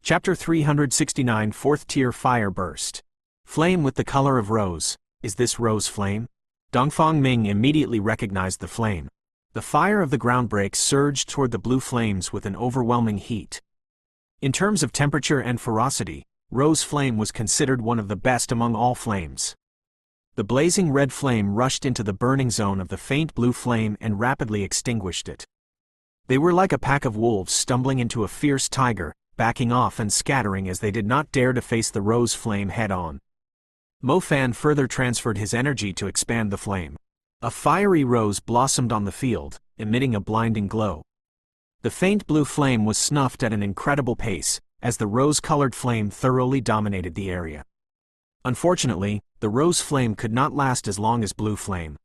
Chapter 369 Fourth Tier Fire Burst. Flame with the color of rose. Is this rose flame? Dongfang Ming immediately recognized the flame. The fire of the ground break surged toward the blue flames with an overwhelming heat. In terms of temperature and ferocity, rose flame was considered one of the best among all flames. The blazing red flame rushed into the burning zone of the faint blue flame and rapidly extinguished it. They were like a pack of wolves stumbling into a fierce tiger, backing off and scattering as they did not dare to face the rose flame head-on. Mo Fan further transferred his energy to expand the flame. A fiery rose blossomed on the field, emitting a blinding glow. The faint blue flame was snuffed at an incredible pace, as the rose-colored flame thoroughly dominated the area. Unfortunately, the rose flame could not last as long as blue flame.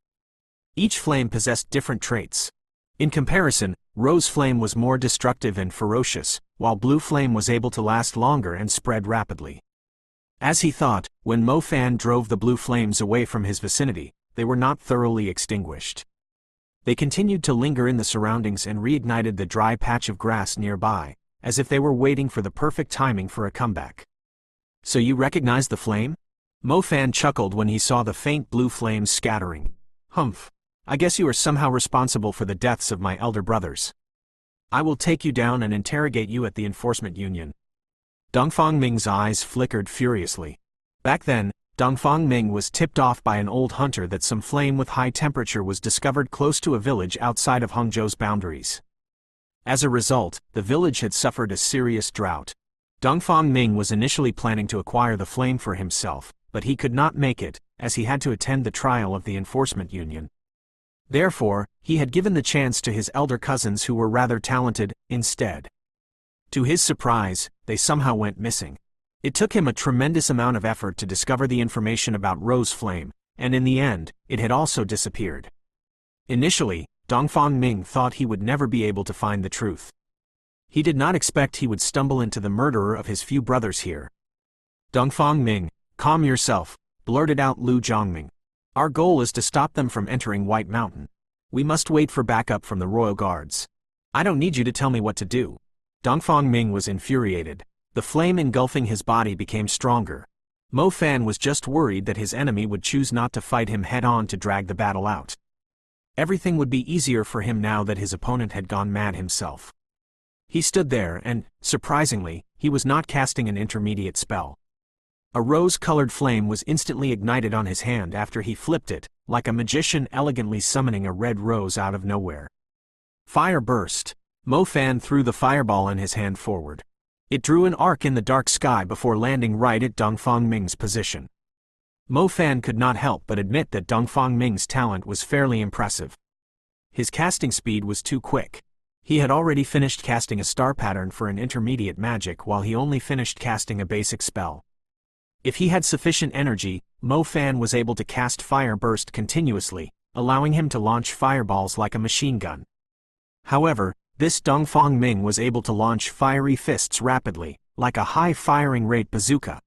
Each flame possessed different traits. In comparison, rose flame was more destructive and ferocious, while blue flame was able to last longer and spread rapidly. As he thought, when Mo Fan drove the blue flames away from his vicinity, they were not thoroughly extinguished. They continued to linger in the surroundings and reignited the dry patch of grass nearby, as if they were waiting for the perfect timing for a comeback. "So you recognize the flame?" Mo Fan chuckled when he saw the faint blue flames scattering. "Humph. I guess you are somehow responsible for the deaths of my elder brothers. I will take you down and interrogate you at the enforcement union." Dongfang Ming's eyes flickered furiously. Back then, Dongfang Ming was tipped off by an old hunter that some flame with high temperature was discovered close to a village outside of Hangzhou's boundaries. As a result, the village had suffered a serious drought. Dongfang Ming was initially planning to acquire the flame for himself, but he could not make it, as he had to attend the trial of the enforcement union. Therefore, he had given the chance to his elder cousins who were rather talented, instead. To his surprise, they somehow went missing. It took him a tremendous amount of effort to discover the information about rose flame, and in the end, it had also disappeared. Initially, Dongfang Ming thought he would never be able to find the truth. He did not expect he would stumble into the murderer of his few brothers here. "Dongfang Ming, calm yourself," blurted out Lu Zhongming. "Our goal is to stop them from entering White Mountain. We must wait for backup from the royal guards. I don't need you to tell me what to do." Dongfang Ming was infuriated. The flame engulfing his body became stronger. Mo Fan was just worried that his enemy would choose not to fight him head-on to drag the battle out. Everything would be easier for him now that his opponent had gone mad himself. He stood there and, surprisingly, he was not casting an intermediate spell. A rose-colored flame was instantly ignited on his hand after he flipped it, like a magician elegantly summoning a red rose out of nowhere. Fire burst. Mo Fan threw the fireball in his hand forward. It drew an arc in the dark sky before landing right at Dongfang Ming's position. Mo Fan could not help but admit that Dongfang Ming's talent was fairly impressive. His casting speed was too quick. He had already finished casting a star pattern for an intermediate magic while he only finished casting a basic spell. If he had sufficient energy, Mo Fan was able to cast Fire Burst continuously, allowing him to launch fireballs like a machine gun. However, this Dongfang Ming was able to launch fiery fists rapidly, like a high-firing rate bazooka.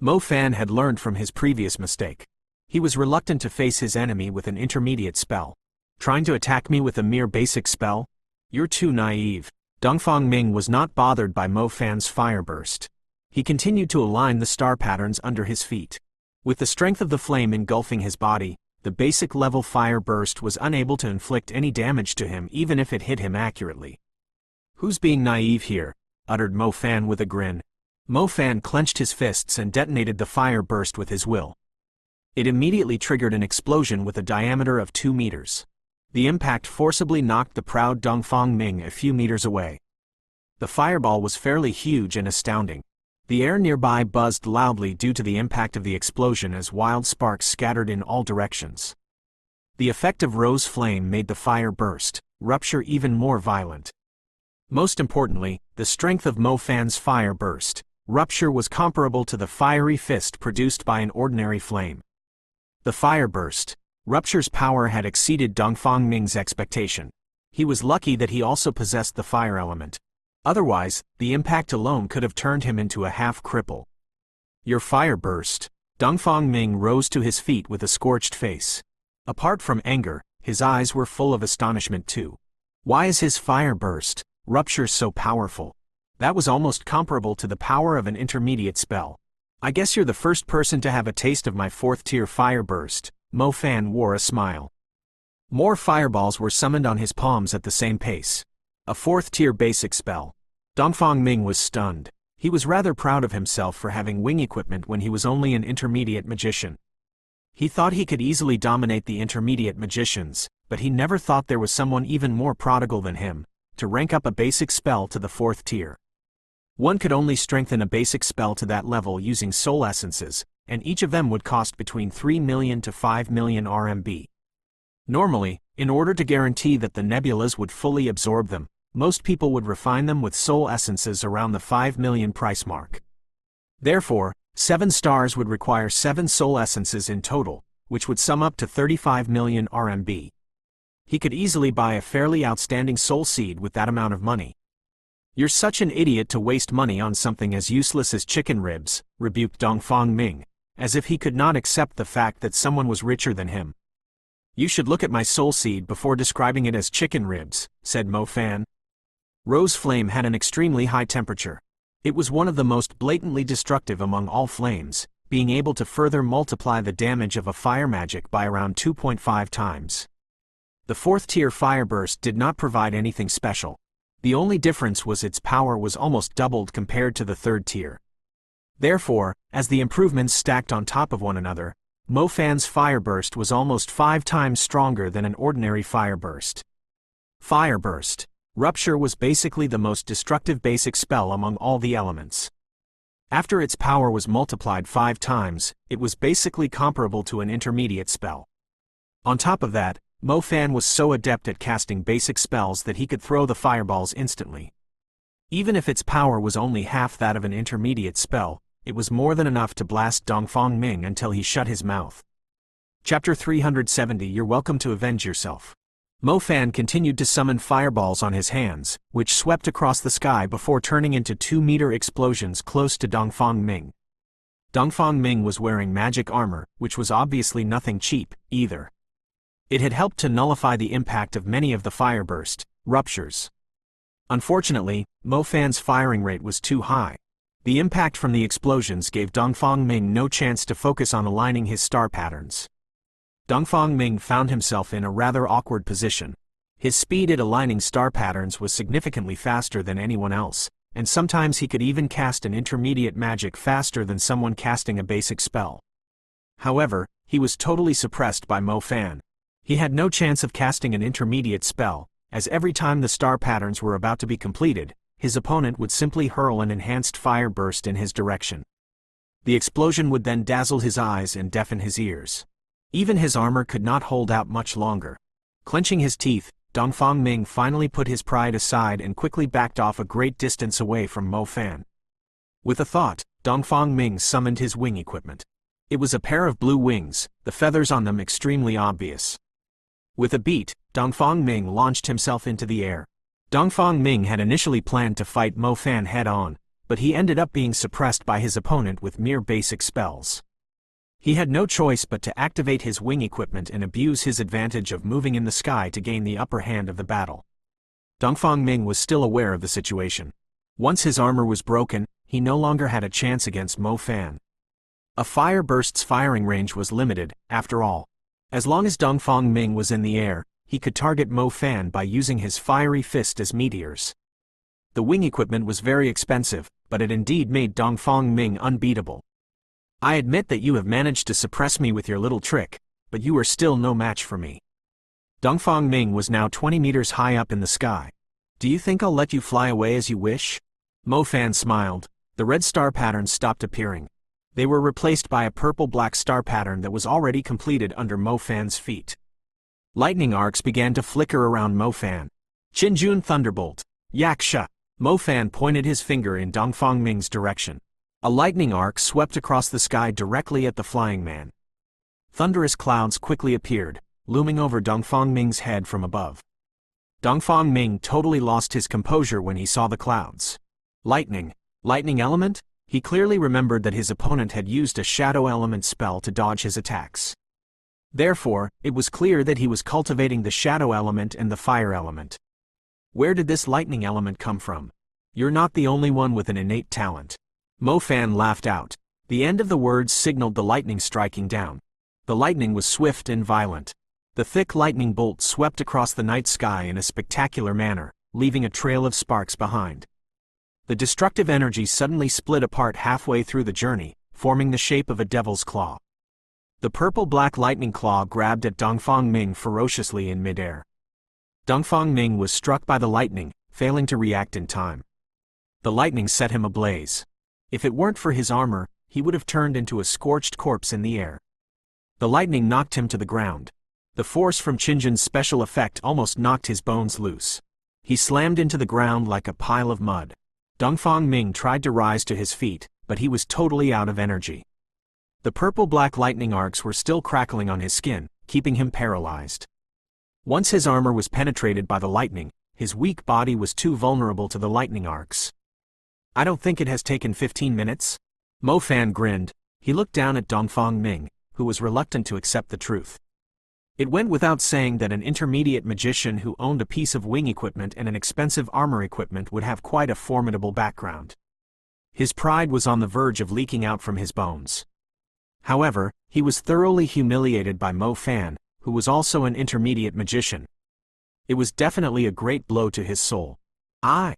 Mo Fan had learned from his previous mistake. He was reluctant to face his enemy with an intermediate spell. "Trying to attack me with a mere basic spell? You're too naive." Dongfang Ming was not bothered by Mo Fan's fire burst. He continued to align the star patterns under his feet. With the strength of the flame engulfing his body, the basic level fire burst was unable to inflict any damage to him even if it hit him accurately. "Who's being naive here?" uttered Mo Fan with a grin. Mo Fan clenched his fists and detonated the fire burst with his will. It immediately triggered an explosion with a diameter of 2 meters. The impact forcibly knocked the proud Dongfang Ming a few meters away. The fireball was fairly huge and astounding. The air nearby buzzed loudly due to the impact of the explosion as wild sparks scattered in all directions. The effect of rose flame made the fire burst, rupture even more violent. Most importantly, the strength of Mo Fan's fire burst, rupture was comparable to the fiery fist produced by an ordinary flame. The fire burst, rupture's power had exceeded Dongfang Ming's expectation. He was lucky that he also possessed the fire element. Otherwise, the impact alone could have turned him into a half-cripple. "Your fire burst." Dongfang Ming rose to his feet with a scorched face. Apart from anger, his eyes were full of astonishment too. Why is his fire burst, rupture, so powerful? That was almost comparable to the power of an intermediate spell. I guess you're the first person to have a taste of my 4th tier fire burst. Mo Fan wore a smile. More fireballs were summoned on his palms at the same pace. A 4th tier basic spell. Dongfang Ming was stunned. He was rather proud of himself for having wing equipment when he was only an intermediate magician. He thought he could easily dominate the intermediate magicians, but he never thought there was someone even more prodigal than him, to rank up a basic spell to the 4th tier. One could only strengthen a basic spell to that level using soul essences, and each of them would cost between 3 million to 5 million RMB. Normally, in order to guarantee that the nebulas would fully absorb them, most people would refine them with soul essences around the 5 million price mark. Therefore, 7 stars would require 7 soul essences in total, which would sum up to 35 million RMB. He could easily buy a fairly outstanding soul seed with that amount of money. "You're such an idiot to waste money on something as useless as chicken ribs," rebuked Dongfang Ming, as if he could not accept the fact that someone was richer than him. "You should look at my soul seed before describing it as chicken ribs," said Mo Fan. Rose flame had an extremely high temperature. It was one of the most blatantly destructive among all flames, being able to further multiply the damage of a fire magic by around 2.5 times. The 4th tier fire burst did not provide anything special. The only difference was its power was almost doubled compared to the 3rd tier. Therefore, as the improvements stacked on top of one another, Mo Fan's fire burst was almost 5 times stronger than an ordinary fire burst. Fire burst. Rupture was basically the most destructive basic spell among all the elements. After its power was multiplied 5 times, it was basically comparable to an intermediate spell. On top of that, Mo Fan was so adept at casting basic spells that he could throw the fireballs instantly. Even if its power was only half that of an intermediate spell, it was more than enough to blast Dongfang Ming until he shut his mouth. Chapter 370. You're welcome to avenge yourself. Mo Fan continued to summon fireballs on his hands, which swept across the sky before turning into 2-meter explosions close to Dongfang Ming. Dongfang Ming was wearing magic armor, which was obviously nothing cheap, either. It had helped to nullify the impact of many of the fireburst ruptures. Unfortunately, Mo Fan's firing rate was too high. The impact from the explosions gave Dongfang Ming no chance to focus on aligning his star patterns. Dongfang Ming found himself in a rather awkward position. His speed at aligning star patterns was significantly faster than anyone else, and sometimes he could even cast an intermediate magic faster than someone casting a basic spell. However, he was totally suppressed by Mo Fan. He had no chance of casting an intermediate spell, as every time the star patterns were about to be completed, his opponent would simply hurl an enhanced fire burst in his direction. The explosion would then dazzle his eyes and deafen his ears. Even his armor could not hold out much longer. Clenching his teeth, Dongfang Ming finally put his pride aside and quickly backed off a great distance away from Mo Fan. With a thought, Dongfang Ming summoned his wing equipment. It was a pair of blue wings, the feathers on them extremely obvious. With a beat, Dongfang Ming launched himself into the air. Dongfang Ming had initially planned to fight Mo Fan head-on, but he ended up being suppressed by his opponent with mere basic spells. He had no choice but to activate his wing equipment and abuse his advantage of moving in the sky to gain the upper hand of the battle. Dongfang Ming was still aware of the situation. Once his armor was broken, he no longer had a chance against Mo Fan. A fire burst's firing range was limited, after all. As long as Dongfang Ming was in the air, he could target Mo Fan by using his fiery fist as meteors. The wing equipment was very expensive, but it indeed made Dongfang Ming unbeatable. "I admit that you have managed to suppress me with your little trick, but you are still no match for me." Dongfang Ming was now 20 meters high up in the sky. "Do you think I'll let you fly away as you wish?" Mo Fan smiled. The red star patterns stopped appearing. They were replaced by a purple-black star pattern that was already completed under Mo Fan's feet. Lightning arcs began to flicker around Mo Fan. "Qinjun Thunderbolt! Yaksha!" Mo Fan pointed his finger in Dongfang Ming's direction. A lightning arc swept across the sky directly at the flying man. Thunderous clouds quickly appeared, looming over Dongfang Ming's head from above. Dongfang Ming totally lost his composure when he saw the clouds. Lightning element? He clearly remembered that his opponent had used a shadow element spell to dodge his attacks. Therefore, it was clear that he was cultivating the shadow element and the fire element. Where did this lightning element come from? You're not the only one with an innate talent. Mo Fan laughed out. The end of the words signaled the lightning striking down. The lightning was swift and violent. The thick lightning bolt swept across the night sky in a spectacular manner, leaving a trail of sparks behind. The destructive energy suddenly split apart halfway through the journey, forming the shape of a devil's claw. The purple-black lightning claw grabbed at Dongfang Ming ferociously in midair. Dongfang Ming was struck by the lightning, failing to react in time. The lightning set him ablaze. If it weren't for his armor, he would have turned into a scorched corpse in the air. The lightning knocked him to the ground. The force from Qinjin's special effect almost knocked his bones loose. He slammed into the ground like a pile of mud. Dongfang Ming tried to rise to his feet, but he was totally out of energy. The purple-black lightning arcs were still crackling on his skin, keeping him paralyzed. Once his armor was penetrated by the lightning, his weak body was too vulnerable to the lightning arcs. I don't think it has taken 15 minutes. Mo Fan grinned. He looked down at Dongfang Ming, who was reluctant to accept the truth. It went without saying that an intermediate magician who owned a piece of wing equipment and an expensive armor equipment would have quite a formidable background. His pride was on the verge of leaking out from his bones. However, he was thoroughly humiliated by Mo Fan, who was also an intermediate magician. It was definitely a great blow to his soul. I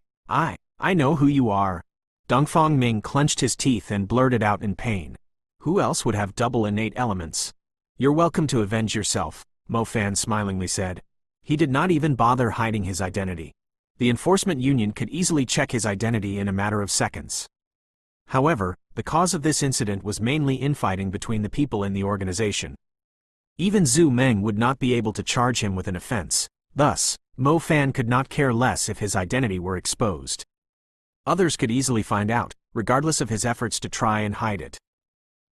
know who you are. Dongfang Ming clenched his teeth and blurted out in pain. Who else would have double innate elements? You're welcome to avenge yourself, Mo Fan smilingly said. He did not even bother hiding his identity. The enforcement union could easily check his identity in a matter of seconds. However, the cause of this incident was mainly infighting between the people in the organization. Even Zhu Meng would not be able to charge him with an offense. Thus, Mo Fan could not care less if his identity were exposed. Others could easily find out, regardless of his efforts to try and hide it.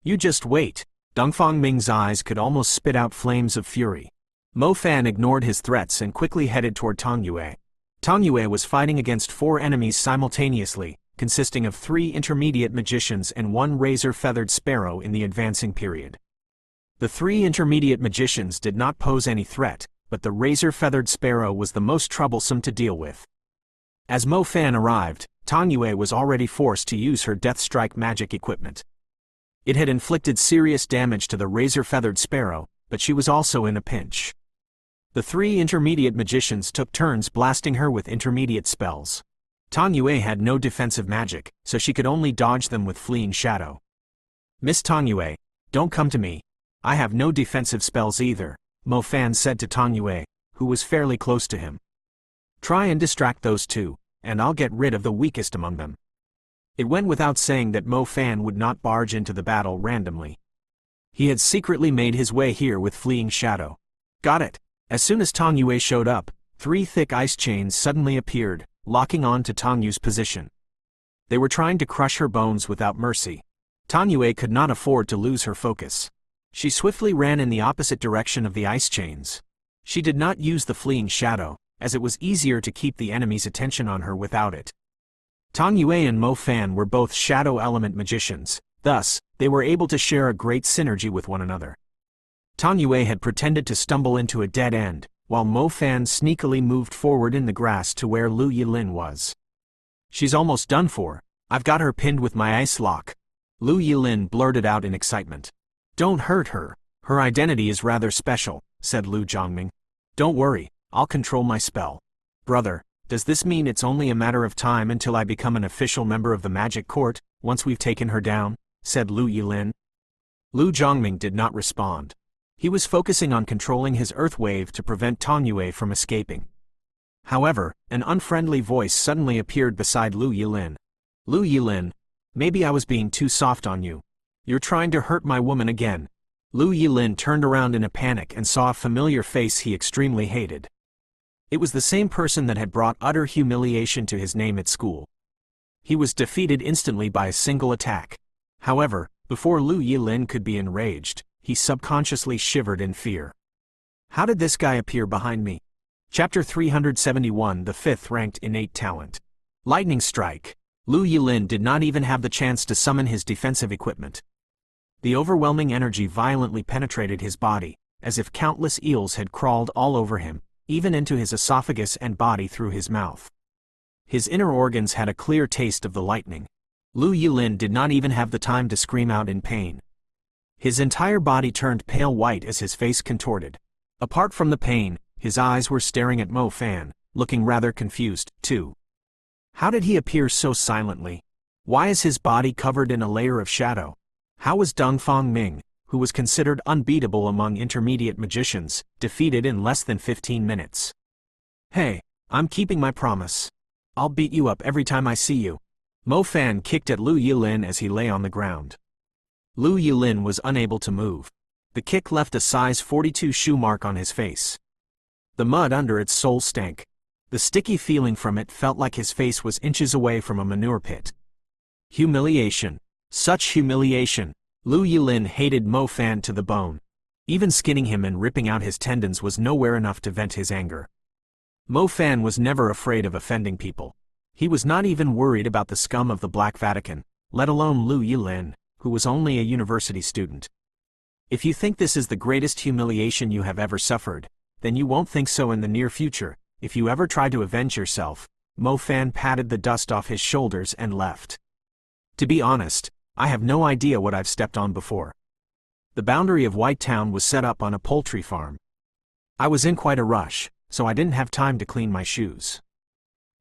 You just wait. Dongfang Ming's eyes could almost spit out flames of fury. Mo Fan ignored his threats and quickly headed toward Tong Yue. Tong Yue was fighting against 4 enemies simultaneously, consisting of 3 intermediate magicians and 1 razor-feathered sparrow in the advancing period. The 3 intermediate magicians did not pose any threat, but the razor-feathered sparrow was the most troublesome to deal with. As Mo Fan arrived, Tong Yue was already forced to use her Death Strike magic equipment. It had inflicted serious damage to the razor-feathered sparrow, but she was also in a pinch. The 3 intermediate magicians took turns blasting her with intermediate spells. Tong Yue had no defensive magic, so she could only dodge them with fleeing shadow. Miss Tong Yue, don't come to me. I have no defensive spells either, Mo Fan said to Tong Yue, who was fairly close to him. Try and distract those 2, and I'll get rid of the weakest among them. It went without saying that Mo Fan would not barge into the battle randomly. He had secretly made his way here with fleeing shadow. Got it. As soon as Tong Yue showed up, 3 thick ice chains suddenly appeared, locking on to Tong Yue's position. They were trying to crush her bones without mercy. Tong Yue could not afford to lose her focus. She swiftly ran in the opposite direction of the ice chains. She did not use the fleeing shadow, as it was easier to keep the enemy's attention on her without it. Tong Yue and Mo Fan were both shadow element magicians, thus, they were able to share a great synergy with one another. Tong Yue had pretended to stumble into a dead end, while Mo Fan sneakily moved forward in the grass to where Lu Yilin was. She's almost done for. I've got her pinned with my ice lock. Lu Yilin blurted out in excitement. Don't hurt her. Her identity is rather special, said Lu Zhongming. Don't worry, I'll control my spell. Brother, does this mean it's only a matter of time until I become an official member of the Magic Court, once we've taken her down? Said Lu Yilin. Lu Zhongming did not respond. He was focusing on controlling his earth wave to prevent Tong Yue from escaping. However, an unfriendly voice suddenly appeared beside Lu Yilin. Lu Yilin, maybe I was being too soft on you. You're trying to hurt my woman again. Lu Yilin turned around in a panic and saw a familiar face he extremely hated. It was the same person that had brought utter humiliation to his name at school. He was defeated instantly by a single attack. However, before Lu Yilin could be enraged, he subconsciously shivered in fear. How did this guy appear behind me? Chapter 371, the 5th ranked innate talent. Lightning Strike. Lu Yilin did not even have the chance to summon his defensive equipment. The overwhelming energy violently penetrated his body, as if countless eels had crawled all over him, even into his esophagus and body through his mouth. His inner organs had a clear taste of the lightning. Lu Yilin did not even have the time to scream out in pain. His entire body turned pale white as his face contorted. Apart from the pain, his eyes were staring at Mo Fan, looking rather confused, too. How did he appear so silently? Why is his body covered in a layer of shadow? How was Dongfang Ming, who was considered unbeatable among intermediate magicians, defeated in less than 15 minutes? Hey, I'm keeping my promise. I'll beat you up every time I see you. Mo Fan kicked at Lu Yilin as he lay on the ground. Lu Yilin was unable to move. The kick left a size 42 shoe mark on his face. The mud under its sole stank. The sticky feeling from it felt like his face was inches away from a manure pit. Humiliation. Such humiliation. Lu Yilin hated Mo Fan to the bone. Even skinning him and ripping out his tendons was nowhere enough to vent his anger. Mo Fan was never afraid of offending people. He was not even worried about the scum of the Black Vatican, let alone Lu Yilin, who was only a university student. If you think this is the greatest humiliation you have ever suffered, then you won't think so in the near future. If you ever try to avenge yourself. Mo Fan patted the dust off his shoulders and left. To be honest, I have no idea what I've stepped on before. The boundary of White Town was set up on a poultry farm. I was in quite a rush, so I didn't have time to clean my shoes.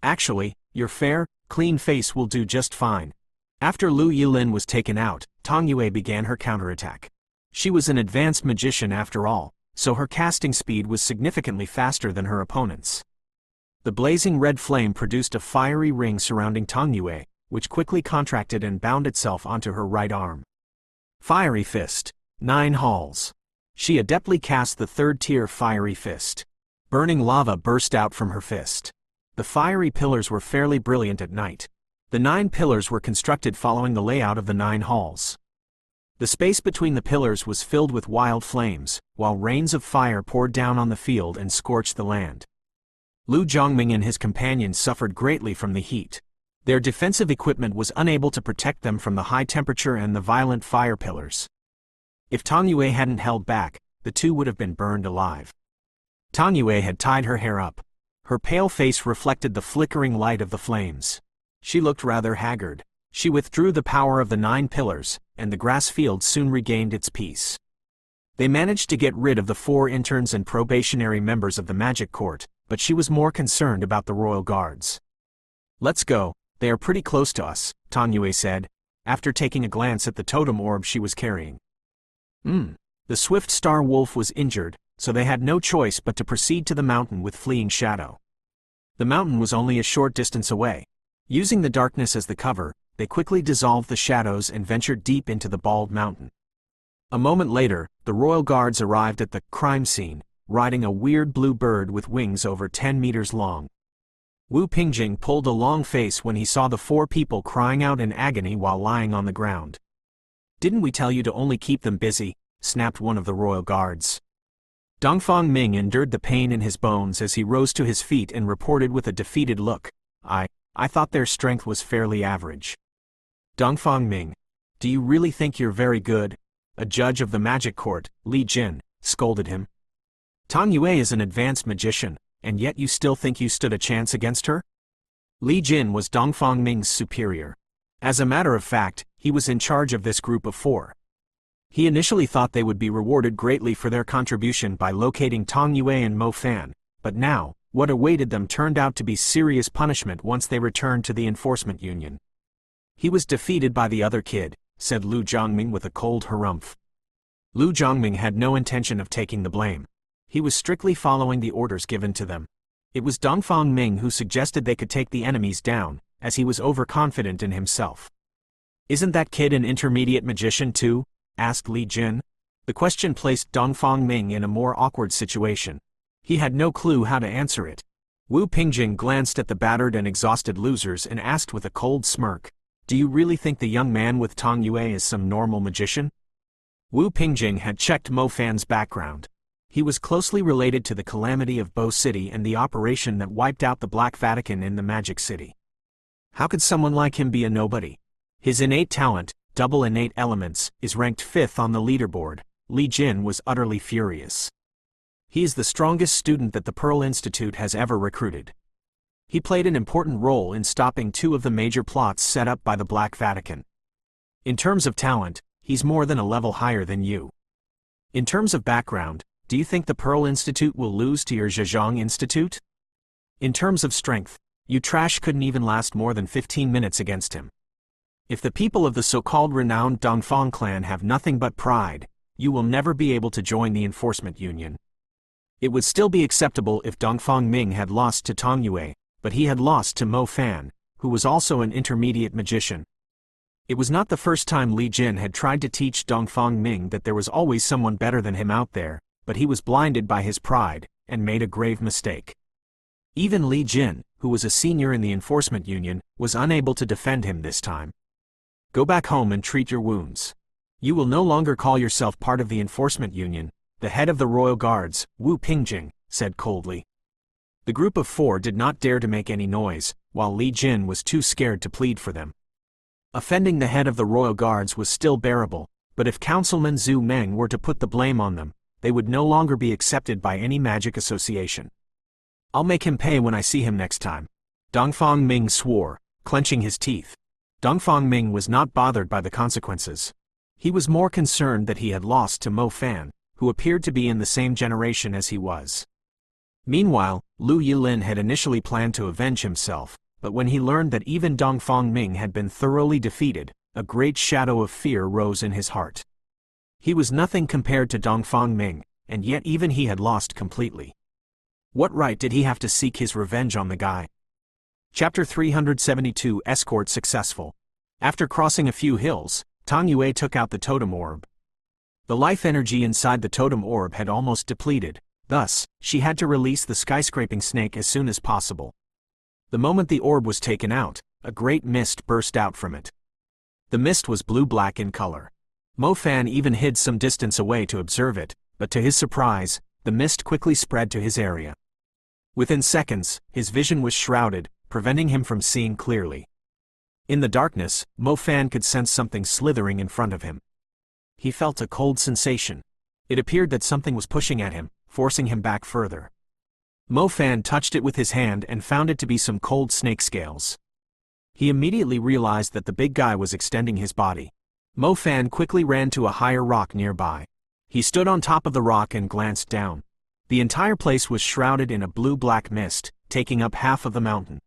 Actually, your fair, clean face will do just fine. After Lu Yilin was taken out, Tong Yue began her counterattack. She was an advanced magician after all, so her casting speed was significantly faster than her opponent's. The blazing red flame produced a fiery ring surrounding Tong Yue, which quickly contracted and bound itself onto her right arm. Fiery Fist. 9 halls. She adeptly cast the third-tier Fiery Fist. Burning lava burst out from her fist. The fiery pillars were fairly brilliant at night. The 9 pillars were constructed following the layout of the 9 halls. The space between the pillars was filled with wild flames, while rains of fire poured down on the field and scorched the land. Lu Zhongming and his companions suffered greatly from the heat. Their defensive equipment was unable to protect them from the high temperature and the violent fire pillars. If Tong Yue hadn't held back, the two would have been burned alive. Tong Yue had tied her hair up. Her pale face reflected the flickering light of the flames. She looked rather haggard. She withdrew the power of the 9 pillars, and the grass field soon regained its peace. They managed to get rid of the 4 interns and probationary members of the magic court, but she was more concerned about the royal guards. Let's go, they are pretty close to us, Tong Yue said, after taking a glance at the totem orb she was carrying. The swift star wolf was injured, so they had no choice but to proceed to the mountain with fleeing shadow. The mountain was only a short distance away. Using the darkness as the cover, they quickly dissolved the shadows and ventured deep into the bald mountain. A moment later, the royal guards arrived at the crime scene, riding a weird blue bird with wings over 10 meters long. Wu Pingjing pulled a long face when he saw the 4 people crying out in agony while lying on the ground. Didn't we tell you to only keep them busy? Snapped one of the royal guards. Dongfang Ming endured the pain in his bones as he rose to his feet and reported with a defeated look, I thought their strength was fairly average. Dongfang Ming, do you really think you're very good? A judge of the magic court, Li Jin, scolded him. Tong Yue is an advanced magician, and yet you still think you stood a chance against her? Li Jin was Dongfang Ming's superior. As a matter of fact, he was in charge of this group of 4. He initially thought they would be rewarded greatly for their contribution by locating Tong Yue and Mo Fan, but now, what awaited them turned out to be serious punishment once they returned to the enforcement union. He was defeated by the other kid, said Lu Zhongming with a cold harumph. Lu Zhongming had no intention of taking the blame. He was strictly following the orders given to them. It was Dongfang Ming who suggested they could take the enemies down, as he was overconfident in himself. Isn't that kid an intermediate magician too? Asked Li Jin. The question placed Dongfang Ming in a more awkward situation. He had no clue how to answer it. Wu Pingjing glanced at the battered and exhausted losers and asked with a cold smirk, do you really think the young man with Tong Yue is some normal magician? Wu Pingjing had checked Mo Fan's background. He was closely related to the calamity of Bo City and the operation that wiped out the Black Vatican in the Magic City. How could someone like him be a nobody? His innate talent, double innate elements, is ranked 5th on the leaderboard. Li Jin was utterly furious. He is the strongest student that the Pearl Institute has ever recruited. He played an important role in stopping two of the major plots set up by the Black Vatican. In terms of talent, he's more than a level higher than you. In terms of background, do you think the Pearl Institute will lose to your Zhejiang Institute? In terms of strength, you trash couldn't even last more than 15 minutes against him. If the people of the so-called renowned Dongfang clan have nothing but pride, you will never be able to join the enforcement union. It would still be acceptable if Dongfang Ming had lost to Tong Yue, but he had lost to Mo Fan, who was also an intermediate magician. It was not the first time Li Jin had tried to teach Dongfang Ming that there was always someone better than him out there, but he was blinded by his pride, and made a grave mistake. Even Li Jin, who was a senior in the enforcement union, was unable to defend him this time. Go back home and treat your wounds. You will no longer call yourself part of the enforcement union, the head of the royal guards, Wu Pingjing, said coldly. The group of four did not dare to make any noise, while Li Jin was too scared to plead for them. Offending the head of the royal guards was still bearable, but if Councilman Zhu Meng were to put the blame on them, they would no longer be accepted by any magic association. I'll make him pay when I see him next time. Dongfang Ming swore, clenching his teeth. Dongfang Ming was not bothered by the consequences. He was more concerned that he had lost to Mo Fan, who appeared to be in the same generation as he was. Meanwhile, Lu Yilin had initially planned to avenge himself, but when he learned that even Dongfang Ming had been thoroughly defeated, a great shadow of fear rose in his heart. He was nothing compared to Dongfang Ming, and yet even he had lost completely. What right did he have to seek his revenge on the guy? Chapter 372 Escort successful. After crossing a few hills, Tong Yue took out the totem orb. The life energy inside the totem orb had almost depleted, thus, she had to release the skyscraping snake as soon as possible. The moment the orb was taken out, a great mist burst out from it. The mist was blue-black in color. Mo Fan even hid some distance away to observe it, but to his surprise, the mist quickly spread to his area. Within seconds, his vision was shrouded, preventing him from seeing clearly. In the darkness, Mo Fan could sense something slithering in front of him. He felt a cold sensation. It appeared that something was pushing at him, forcing him back further. Mo Fan touched it with his hand and found it to be some cold snake scales. He immediately realized that the big guy was extending his body. Mo Fan quickly ran to a higher rock nearby. He stood on top of the rock and glanced down. The entire place was shrouded in a blue-black mist, taking up half of the mountain.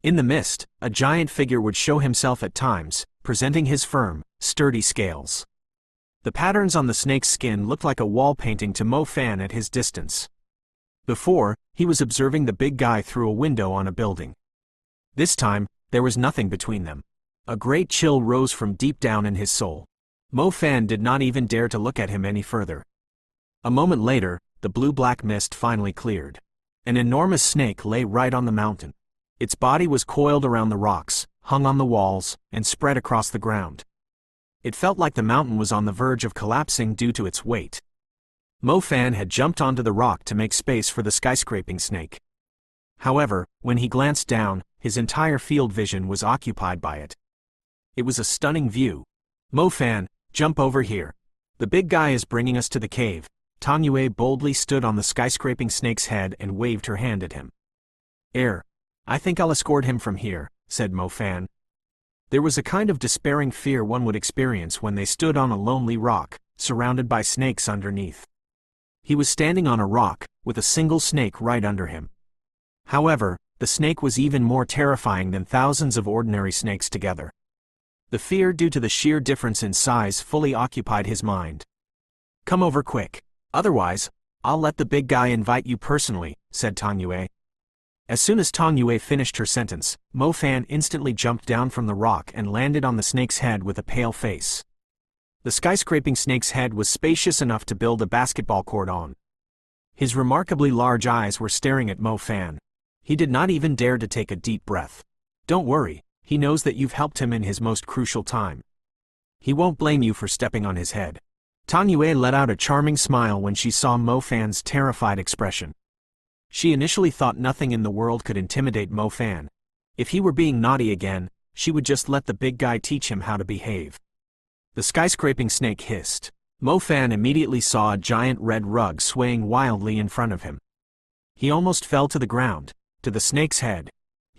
In the mist, a giant figure would show himself at times, presenting his firm, sturdy scales. The patterns on the snake's skin looked like a wall painting to Mo Fan at his distance. Before, he was observing the big guy through a window on a building. This time, there was nothing between them. A great chill rose from deep down in his soul. Mo Fan did not even dare to look at him any further. A moment later, the blue-black mist finally cleared. An enormous snake lay right on the mountain. Its body was coiled around the rocks, hung on the walls, and spread across the ground. It felt like the mountain was on the verge of collapsing due to its weight. Mo Fan had jumped onto the rock to make space for the skyscraping snake. However, when he glanced down, his entire field vision was occupied by it. It was a stunning view. Mo Fan, jump over here. The big guy is bringing us to the cave. Tong Yue boldly stood on the skyscraping snake's head and waved her hand at him. I think I'll escort him from here, said Mo Fan. There was a kind of despairing fear one would experience when they stood on a lonely rock, surrounded by snakes underneath. He was standing on a rock, with a single snake right under him. However, the snake was even more terrifying than thousands of ordinary snakes together. The fear due to the sheer difference in size fully occupied his mind. Come over quick. Otherwise, I'll let the big guy invite you personally, said Tong Yue. As soon as Tong Yue finished her sentence, Mo Fan instantly jumped down from the rock and landed on the snake's head with a pale face. The skyscraping snake's head was spacious enough to build a basketball court on. His remarkably large eyes were staring at Mo Fan. He did not even dare to take a deep breath. Don't worry, he knows that you've helped him in his most crucial time. He won't blame you for stepping on his head. Tong Yue let out a charming smile when she saw Mo Fan's terrified expression. She initially thought nothing in the world could intimidate Mo Fan. If he were being naughty again, she would just let the big guy teach him how to behave. The skyscraping snake hissed. Mo Fan immediately saw a giant red rug swaying wildly in front of him. He almost fell to the ground. To the snake's head,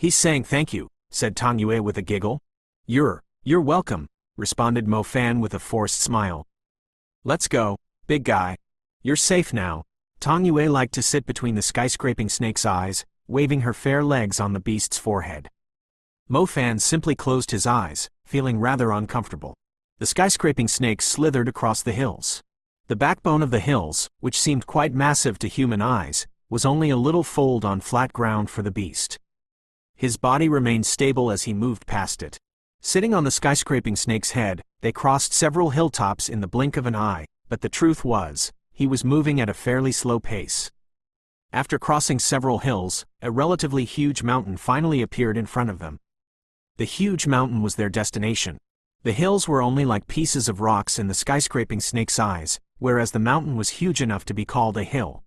He's saying thank you, said Tang Yue with a giggle. You're welcome, responded Mo Fan with a forced smile. Let's go, big guy. You're safe now. Tang Yue liked to sit between the skyscraping snake's eyes, waving her fair legs on the beast's forehead. Mo Fan simply closed his eyes, feeling rather uncomfortable. The skyscraping snake slithered across the hills. The backbone of the hills, which seemed quite massive to human eyes, was only a little fold on flat ground for the beast. His body remained stable as he moved past it. Sitting on the skyscraping snake's head, they crossed several hilltops in the blink of an eye, but the truth was, he was moving at a fairly slow pace. After crossing several hills, a relatively huge mountain finally appeared in front of them. The huge mountain was their destination. The hills were only like pieces of rocks in the skyscraping snake's eyes, whereas the mountain was huge enough to be called a hill.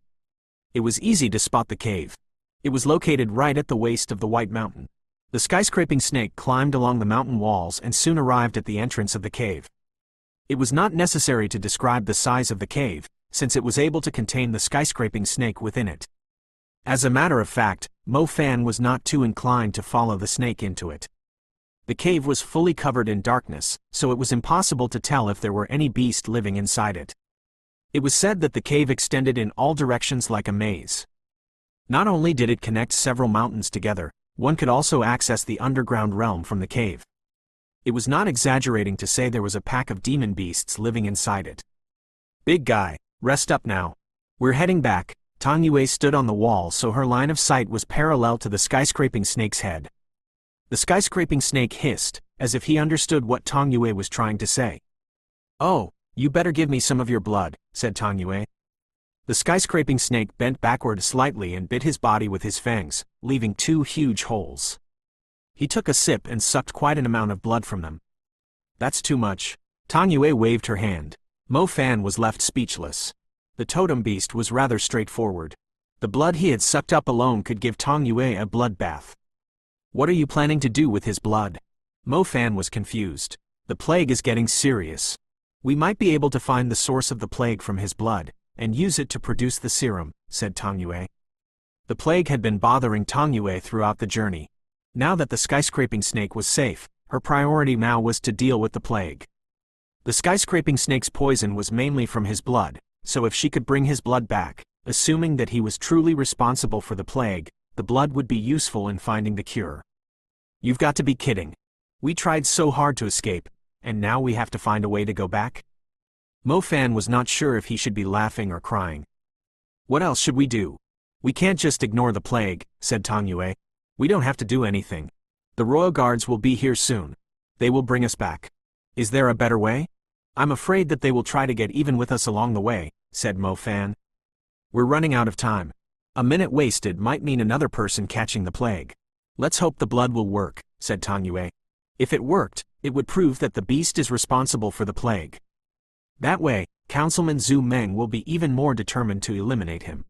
It was easy to spot the cave. It was located right at the waist of the White Mountain. The skyscraping snake climbed along the mountain walls and soon arrived at the entrance of the cave. It was not necessary to describe the size of the cave, since it was able to contain the skyscraping snake within it. As a matter of fact, Mo Fan was not too inclined to follow the snake into it. The cave was fully covered in darkness, so it was impossible to tell if there were any beast living inside it. It was said that the cave extended in all directions like a maze. Not only did it connect several mountains together, one could also access the underground realm from the cave. It was not exaggerating to say there was a pack of demon beasts living inside it. Big guy, rest up now. We're heading back. Tang Yue stood on the wall so her line of sight was parallel to the skyscraping snake's head. The skyscraping snake hissed, as if he understood what Tang Yue was trying to say. Oh, you better give me some of your blood, said Tang Yue. The skyscraping snake bent backward slightly and bit his body with his fangs, leaving 2 huge holes. He took a sip and sucked quite an amount of blood from them. That's too much. Tang Yue waved her hand. Mo Fan was left speechless. The totem beast was rather straightforward. The blood he had sucked up alone could give Tang Yue a bloodbath. What are you planning to do with his blood? Mo Fan was confused. The plague is getting serious. We might be able to find the source of the plague from his blood, and use it to produce the serum, said Tang Yue. The plague had been bothering Tang Yue throughout the journey. Now that the skyscraping snake was safe, her priority now was to deal with the plague. The skyscraping snake's poison was mainly from his blood, so if she could bring his blood back, assuming that he was truly responsible for the plague, the blood would be useful in finding the cure. You've got to be kidding. We tried so hard to escape, and now we have to find a way to go back? Mo Fan was not sure if he should be laughing or crying. What else should we do? We can't just ignore the plague, said Tang Yue. We don't have to do anything. The royal guards will be here soon. They will bring us back. Is there a better way? I'm afraid that they will try to get even with us along the way, said Mo Fan. We're running out of time. A minute wasted might mean another person catching the plague. Let's hope the blood will work, said Tang Yue. If it worked, it would prove that the beast is responsible for the plague. That way, Councilman Zhu Meng will be even more determined to eliminate him.